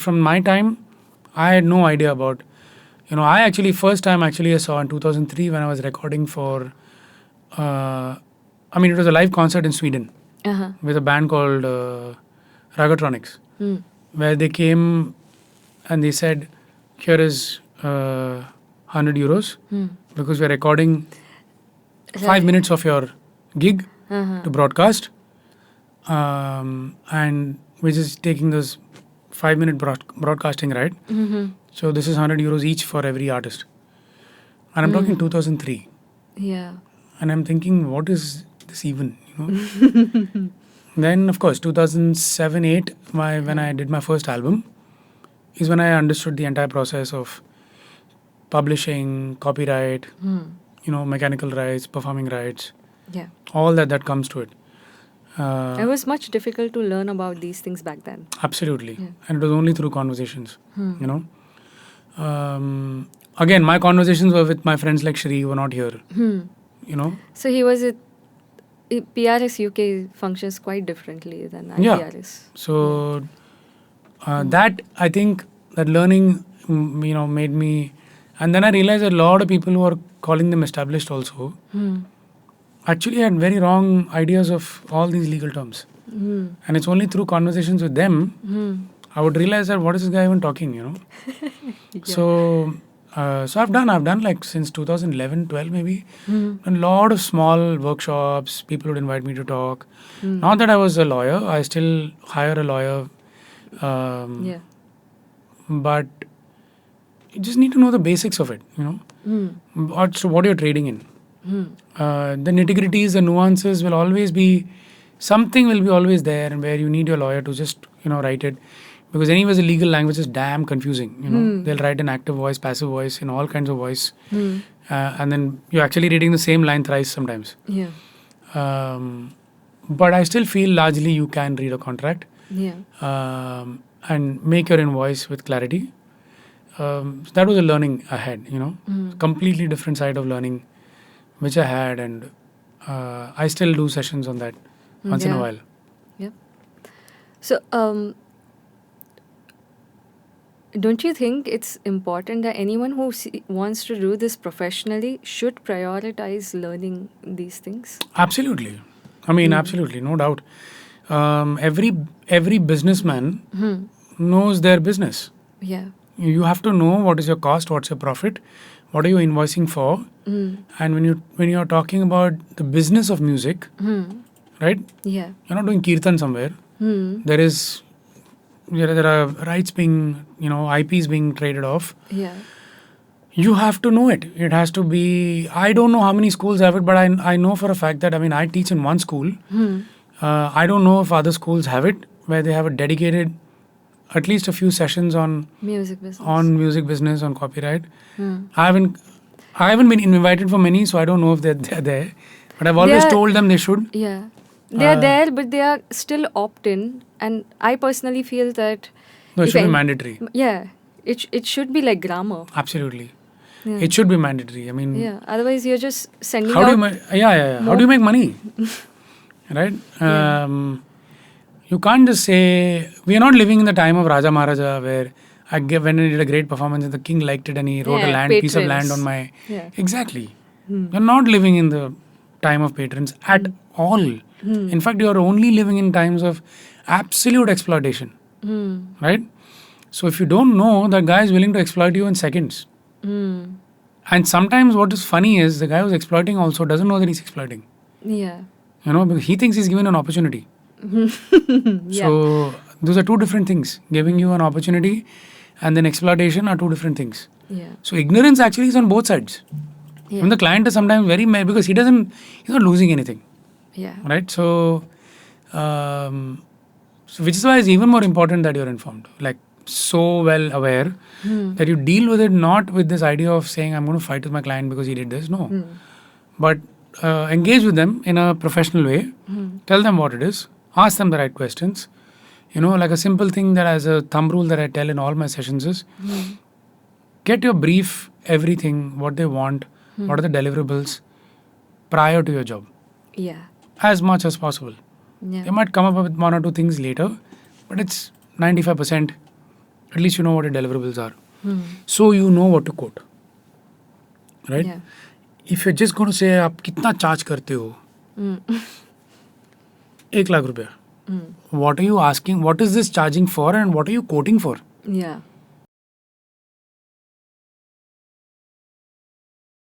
from my time, I had no idea about, I actually, first time actually I saw in 2003 when I was recording for, it was a live concert in Sweden with a band called Ragatronics, where they came and they said, here is 100 euros because we're recording 5 minutes of your gig to broadcast, and we're just taking those 5-minute broadcasting, right? So this is 100 euros each for every artist. And I'm talking 2003. Yeah. And I'm thinking, what is this even? Then, of course, 2007-8, when I did my first album, is when I understood the entire process of publishing, copyright, mechanical rights, performing rights, all that comes to it. It was much difficult to learn about these things back then. Absolutely. And it was only through conversations, Again, my conversations were with my friends like Shri, who were not here, So he was at PRS UK functions quite differently than IPRS. So that, I think, that learning, made me... And then I realized a lot of people who are calling them established also actually had very wrong ideas of all these legal terms. And it's only through conversations with them I would realize that what is this guy even talking, So I've done like since 2011, 12 maybe, a lot of small workshops. People would invite me to talk. Not that I was a lawyer. I still hire a lawyer. But you just need to know the basics of it, So what you're trading in. The nitty-gritties, the nuances will always be, something will be always there, and where you need your lawyer to just, write it. Because anyways, the legal language is damn confusing, They'll write an active voice, passive voice, all kinds of voice. And then you're actually reading the same line thrice sometimes. But I still feel largely you can read a contract. And make your invoice with clarity. That was a learning I had, completely different side of learning, which I had, and I still do sessions on that once in a while. Yeah. So, don't you think it's important that anyone who wants to do this professionally should prioritize learning these things? Absolutely. Absolutely, no doubt. Every businessman knows their business. Yeah. You have to know what is your cost, what's your profit, what are you invoicing for, and when you're talking about the business of music, right? Yeah. You're not doing kirtan somewhere. There are rights being, IPs being traded off. Yeah. You have to know it. It has to be. I don't know how many schools have it, but I know for a fact that I teach in one school. I don't know if other schools have it, where they have a dedicated, at least a few sessions on music business, on copyright. I haven't been invited for many, so I don't know if they're there. But I've always told them they should. Yeah, they are there, but they are still opt-in, and I personally feel that it should be mandatory. Yeah, it should be like grammar. Absolutely, it should be mandatory. Otherwise you're just sending How out. How do you make money? Right? You can't just say, we are not living in the time of Raja Maharaja, where when I did a great performance and the king liked it and he wrote a piece of land on my... Exactly. You're not living in the time of patrons at all. In fact, you're only living in times of absolute exploitation. Right? So if you don't know, that guy is willing to exploit you in seconds. And sometimes what is funny is the guy who's exploiting also doesn't know that he's exploiting. Yeah. Because he thinks he's given an opportunity. So those are two different things. Giving you an opportunity and then exploitation are two different things. So ignorance actually is on both sides. When the client is sometimes very mad because he's not losing anything. Right? So which is why it's even more important that you're informed, like so well aware that you deal with it, not with this idea of saying I'm going to fight with my client because he did this. No. But engage with them in a professional way. Tell them what it is. Ask them the right questions. Like a simple thing that as a thumb rule that I tell in all my sessions is, get your brief, everything, what they want, what are the deliverables prior to your job. Yeah. As much as possible. They might come up with one or two things later, but it's 95% at least you know what your deliverables are. So you know what to quote. Right? Yeah. If you're just going to say, आप कितना charge करते हो? 1 lakh रुपया. What are you asking? What is this charging for and what are you quoting for? Yeah.